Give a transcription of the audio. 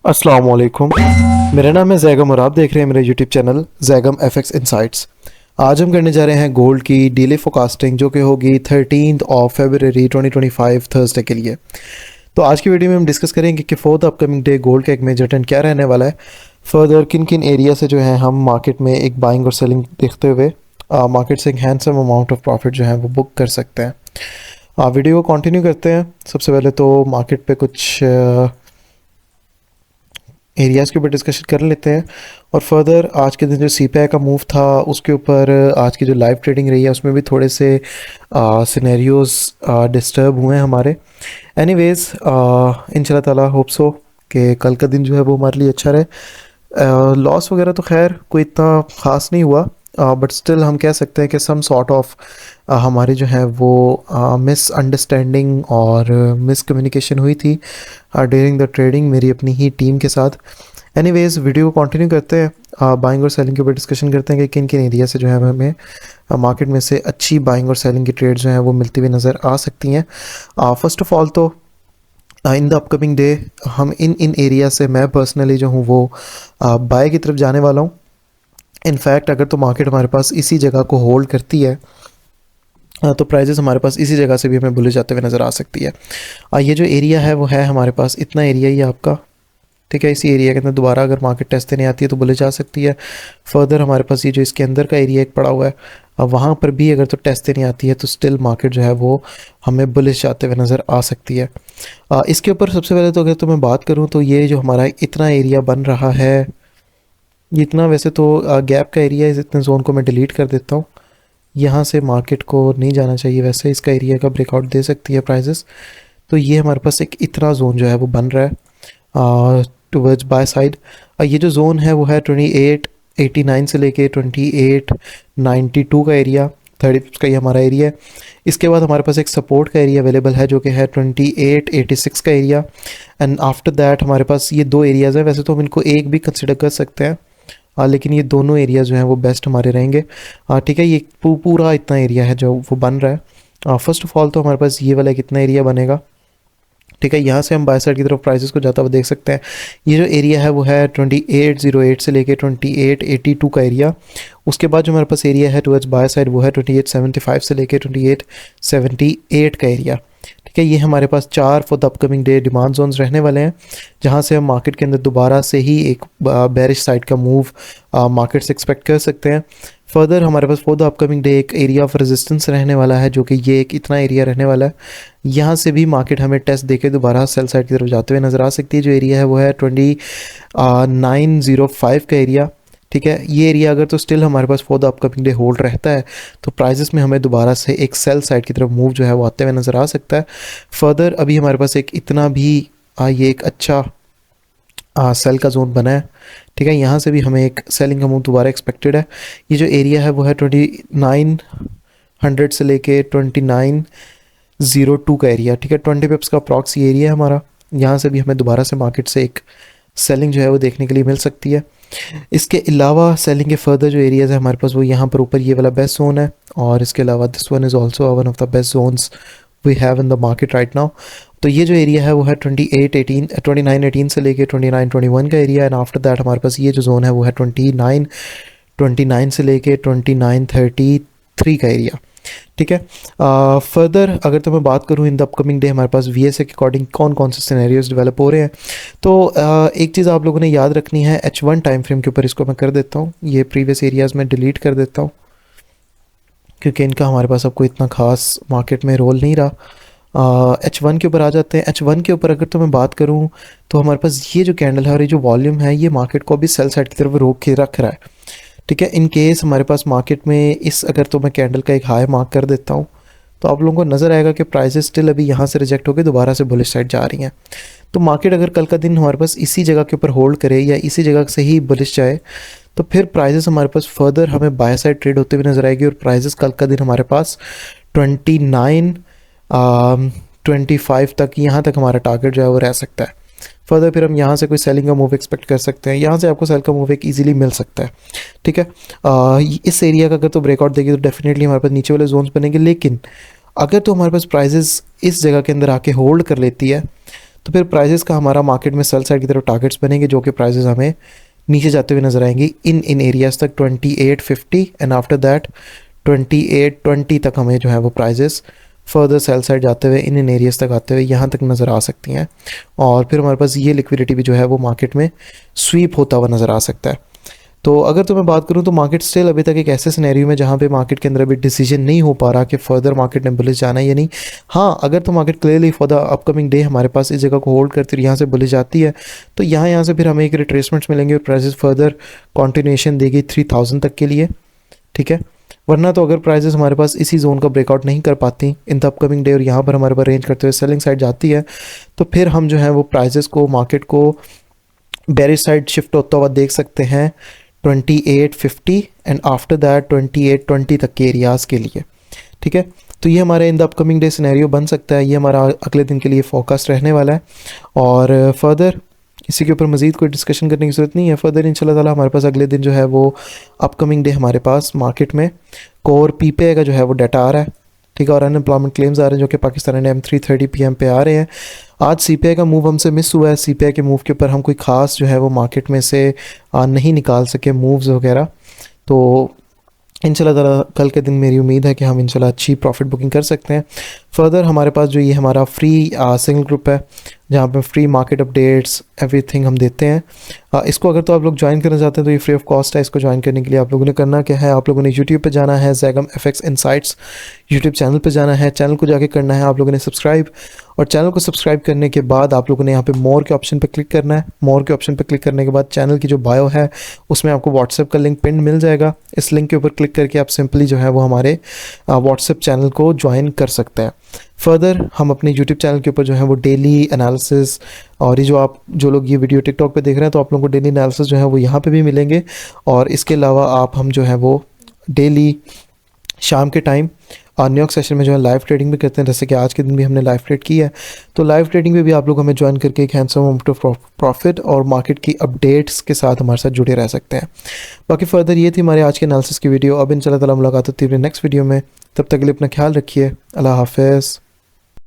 अस्सलाम वालेकुम। मेरा नाम है जैगम और आप देख रहे हैं मेरे YouTube channel Zaigham FX insights. आज हम करने जा रहे हैं गोल्ड की डेली फोरकास्टिंग जो कि होगी 13 फरवरी 2025 थर्सडे के लिए। तो आज की वीडियो में हम डिस्कस करेंगे कि फोर्थ अपकमिंग डे गोल्ड का एक मेजर ट्रेंड क्या रहने वाला है। फर्दर किन किन एरिया से जो है हम मार्केट में एक बाइंग और सेलिंग देखते हुए मार्केट से एक हैंडसम अमाउंट ऑफ प्रॉफिट जो है वो बुक कर सकते हैं। वीडियो को कंटिन्यू करते हैं। सबसे पहले तो मार्केट पे कुछ एरियाज़ के ऊपर डिस्कशन कर लेते हैं और फर्दर आज के दिन जो सीपीआई का मूव था उसके ऊपर आज की जो लाइव ट्रेडिंग रही है उसमें भी थोड़े से सिनेरियोज डिस्टर्ब हुए हैं हमारे। एनीवेज इंशाल्लाह ताला होप सो कि कल का दिन जो है वो हमारे लिए अच्छा रहे। लॉस वगैरह तो खैर कोई इतना ख़ास नहीं हुआ, बट स्टिल हम कह सकते हैं कि सम सॉर्ट ऑफ हमारी जो है वो मिस अंडरस्टैंडिंग और मिस कम्युनिकेशन हुई थी ड्यूरिंग द ट्रेडिंग मेरी अपनी ही टीम के साथ। एनीवेज वीडियो को कंटिन्यू करते हैं, बाइंग और सेलिंग के ऊपर डिस्कशन करते हैं कि किन किन एरिया से जो है हमें मार्केट में से अच्छी बाइंग और सेलिंग की ट्रेड जो है वो मिलती हुई नज़र आ सकती हैं। फर्स्ट ऑफ ऑल तो इन द अपकमिंग डे हम इन एरिया से मैं पर्सनली जो हूँ वो बाय की तरफ जाने वाला हूँ। इनफैक्ट अगर तो मार्केट हमारे पास इसी जगह को होल्ड करती है तो प्राइजेस हमारे पास इसी जगह से भी हमें बुलिश जाते हुए नज़र आ सकती है। ये जो एरिया है वो है हमारे पास इतना एरिया ही आपका, ठीक है। इसी एरिया के अंदर दोबारा अगर मार्केट टेस्ट देने आती है तो बुलिश जा सकती है। फर्दर हमारे पास ये जो इसके अंदर का एरिया एक पड़ा हुआ है, अब वहाँ पर भी अगर तो टेस्ट देने आती है तो स्टिल मार्केट जो है वो हमें बुलिश जाते हुए नज़र आ सकती है। इसके ऊपर सबसे पहले तो अगर तो मैं बात करूँ तो ये जो हमारा इतना एरिया बन रहा है, ये इतना वैसे तो गैप का एरिया है, इतने जोन को मैं डिलीट कर देता हूँ। यहाँ से मार्केट को नहीं जाना चाहिए, वैसे इसका एरिया का ब्रेकआउट दे सकती है प्राइजेस। तो ये हमारे पास एक इतना जोन जो है वो बन रहा है टुवर्ड्स बाय साइड। ये जो जोन है वो है 2889 से लेके 2892 का एरिया, 30 पिप्स का ये हमारा एरिया है। इसके बाद हमारे पास एक सपोर्ट का एरिया अवेलेबल है जो कि है 2886 का एरिया। एंड आफ्टर दैट हमारे पास ये दो एरियाज़ हैं, वैसे तो हम इनको एक भी कंसिडर कर सकते हैं, लेकिन ये दोनों एरिया जो हैं वो बेस्ट हमारे रहेंगे। ठीक है, ये पूरा इतना एरिया है जो वो बन रहा है। फर्स्ट ऑफ ऑल तो हमारे पास ये वाला कितना एरिया बनेगा, ठीक है। यहाँ से हम बाय साइड की तरफ प्राइसेस को जाता हुआ देख सकते हैं। ये जो एरिया है वो है 2808 से लेके 2882 का एरिया। उसके बाद जो हमारे पास एरिया है टुवर्ड्स बाय साइड वो है 2875 से लेके 2878 का एरिया, ठीक है। ये हमारे पास 4 for the upcoming day demand zones रहने वाले हैं, जहाँ से हम मार्केट के अंदर दोबारा से ही एक बेरिश साइड का मूव मार्केट से एक्सपेक्ट कर सकते हैं। फर्दर हमारे पास फॉर द अपकमिंग डे एक एरिया ऑफ रेजिस्टेंस रहने वाला है जो कि ये एक इतना एरिया रहने वाला है। यहाँ से भी मार्केट हमें टेस्ट देके दोबारा सेल साइड की तरफ जाते हुए नज़र आ सकती है। जो एरिया है वो है 2905 का एरिया, ठीक है। ये एरिया अगर तो स्टिल हमारे पास for the upcoming day hold रहता है तो प्राइजेस में हमें दोबारा से एक सेल साइड की तरफ मूव जो है वो आते हुए नज़र आ सकता है। फर्दर अभी हमारे पास एक इतना भी ये एक अच्छा सेल का जोन बना है, ठीक है। यहाँ से भी हमें एक सेलिंग का मूव दोबारा एक्सपेक्टेड है। ये जो एरिया है वो है 2900 से लेके 2902 का एरिया, ठीक है। 20 पिप्स का प्रॉक्सी एरिया है हमारा। यहाँ से भी हमें दोबारा से मार्केट से एक सेलिंग जो है वो देखने के लिए मिल सकती है। इसके अलावा सेलिंग के फर्दर जो एरियाज़ है हमारे पास वो यहाँ पर ऊपर ये वाला बेस्ट जोन है, और इसके अलावा this one is also one of the best zones we have in the market right now. तो ये जो एरिया है वो है 2918 से लेके 2921 का एरिया। एंड आफ्टर दैट हमारे पास ये जो जोन है वो है 2929 से लेके 2933 का एरिया, ठीक है। फर्दर अगर तो मैं बात करूँ इन द अपकमिंग डे हमारे पास VSA के अकॉर्डिंग कौन कौन से सिनेरियोज डेवलप हो रहे हैं, तो एक चीज़ आप लोगों ने याद रखनी है, H1 टाइम फ्रेम के ऊपर इसको मैं कर देता हूँ, ये प्रीवियस एरियाज़ में डिलीट कर देता हूँ क्योंकि इनका हमारे पास अब कोई इतना खास मार्केट में रोल नहीं रहा। H1 के ऊपर आ जाते हैं। H1 के ऊपर अगर तो मैं बात करूँ तो हमारे पास ये जो कैंडल है और ये जो वॉल्यूम है ये मार्केट को अभी सेल साइड की तरफ रोक के रख रहा है, ठीक है। इन केस हमारे पास मार्केट में इस अगर तो मैं कैंडल का एक हाई मार्क कर देता हूँ तो आप लोगों को नज़र आएगा कि प्राइसेस स्टिल अभी यहाँ से रिजेक्ट होकर दोबारा से बुलिश साइड जा रही हैं। तो मार्केट अगर कल का दिन हमारे पास इसी जगह के ऊपर होल्ड करे या इसी जगह से ही बुलिश जाए तो फिर प्राइसेस हमारे पास फर्दर हमें बाय साइड ट्रेड होते हुए नज़र आएगी, और प्राइसेस कल का दिन हमारे पास 2925 तक, यहाँ तक हमारा टारगेट जो है वो रह सकता है। फर्दर फिर हम यहाँ से कोई सेलिंग का मूव एक्सपेक्ट कर सकते हैं, यहाँ से आपको सेल का मूव एक इजीली मिल सकता है, ठीक है। इस एरिया का अगर तो ब्रेकआउट देगी तो डेफिनेटली हमारे पास नीचे वाले जोन्स बनेंगे, लेकिन अगर तो हमारे पास प्राइजेस इस जगह के अंदर आके होल्ड कर लेती है तो फिर प्राइजेस का हमारा मार्केट में सेल साइड की तरफ टारगेट्स बनेंगे, जो कि प्राइजेस हमें नीचे जाते हुए नजर आएंगी इन एरियाज तक 2850 एंड आफ्टर दैट 2820 तक हमें जो है वो प्राइजेस फर्दर सेल साइड जाते हुए इन एरियाज तक आते हुए यहाँ तक नज़र आ सकती हैं। और फिर हमारे पास ये लिक्विडिटी भी जो है वो मार्केट में स्वीप होता हुआ नज़र आ सकता है। तो अगर तो मैं बात करूं तो मार्केट स्टिल अभी तक एक ऐसे सिनेरियो में जहां पे मार्केट के अंदर अभी डिसीजन नहीं हो पा रहा कि फर्दर मार्केट ने बुलिश जाना है या नहीं। हाँ, अगर तो market clearly for the upcoming day हमारे पास इस जगह को होल्ड करती है, यहाँ से बुलिश जाती है, तो यहाँ से फिर हमें एक रिट्रेसमेंट्स मिलेंगे और प्राइसेस फर्दर कॉन्टिन्यूएशन देगी 3000 तक के लिए, ठीक है। वरना तो अगर प्राइसेस हमारे पास इसी जोन का ब्रेकआउट नहीं कर पाती इन द अपकमिंग डे और यहाँ पर हमारे पास रेंज करते हुए सेलिंग साइड जाती है, तो फिर हम जो है वो प्राइसेस को मार्केट को बेरिश साइड शिफ्ट होता हुआ देख सकते हैं 2850 एंड आफ्टर दैट 2820 तक के एरियाज़ के लिए, ठीक है। तो ये हमारे in the upcoming day scenario बन सकता है, ये हमारा अगले दिन के लिए फोरकास्ट रहने वाला है। और फर्दर इसी के ऊपर मज़ीद कोई डिस्कशन करने की ज़रूरत नहीं है। फर्दर इंशाल्लाह ताला हमारे पास अगले दिन जो है वो अपकमिंग डे हमारे पास मार्केट में कोर पीपीआई का जो है वो डाटा आ रहा है, ठीक है, और अनएम्प्लॉयमेंट क्लेम्स आ रहे हैं जो कि पाकिस्तान ने M330 PM पे आ रहे हैं। आज सीपीआई का मूव हमसे मिस हुआ है, सीपीआई के मूव के ऊपर हम कोई ख़ास जो है वो मार्केट में से नहीं निकाल सके मूव्स वगैरह। तो इंशाल्लाह ताला कल के दिन मेरी उम्मीद है कि हम इंशाल्लाह अच्छी प्रॉफिट बुकिंग कर सकते हैं। फर्दर हमारे पास जो ये हमारा फ्री सिंगल ग्रुप है जहाँ पे फ्री मार्केट अपडेट्स एवरीथिंग हम देते हैं, इसको अगर तो आप लोग ज्वाइन करना चाहते हैं तो ये फ्री ऑफ कॉस्ट है। इसको ज्वाइन करने के लिए आप लोगों ने करना क्या है, आप लोगों ने यूट्यूब पे जाना है, Zaigham FX insights YouTube channel पे जाना है, चैनल को जाके करना है आप लोगों ने सब्सक्राइब, और चैनल को सब्सक्राइब करने के बाद आप लोगों ने यहाँ पे मोर के ऑप्शन पे क्लिक करना है। मोर के ऑप्शन पे क्लिक करने के बाद चैनल की जो बायो है उसमें आपको व्हाट्सएप का लिंक पिन मिल जाएगा। इस लिंक के ऊपर क्लिक करके आप सिंपली जो है वो हमारे व्हाट्सएप चैनल को ज्वाइन कर सकते हैं। फर्दर हम अपने यूट्यूब चैनल के ऊपर जो है वो डेली एनालिसिस, और ये जो लोग ये वीडियो टिकटॉक पे देख रहे हैं तो आप लोगों को डेली एनालिसिस जो है वो यहाँ पे भी मिलेंगे। और इसके अलावा हम जो है वो डेली शाम के टाइम न्यूयॉर्क सेशन में जो है लाइव ट्रेडिंग भी करते हैं, जैसे कि आज के दिन भी हमने लाइव ट्रेड की है। तो लाइव ट्रेडिंग में भी आप लोग हमें ज्वाइन करके एक हैंडसम अमाउंट ऑफ प्रॉफिट और मार्केट की अपडेट्स के साथ हमारे साथ जुड़े रह सकते हैं। बाकी फर्दर ये थी हमारे आज के एनालिसिस की वीडियो। अब इंशाल्लाह ताला मुलाकात होती है नेक्स्ट वीडियो में, तब तक के लिए अपना ख्याल रखिए। अल्लाह हाफिज़।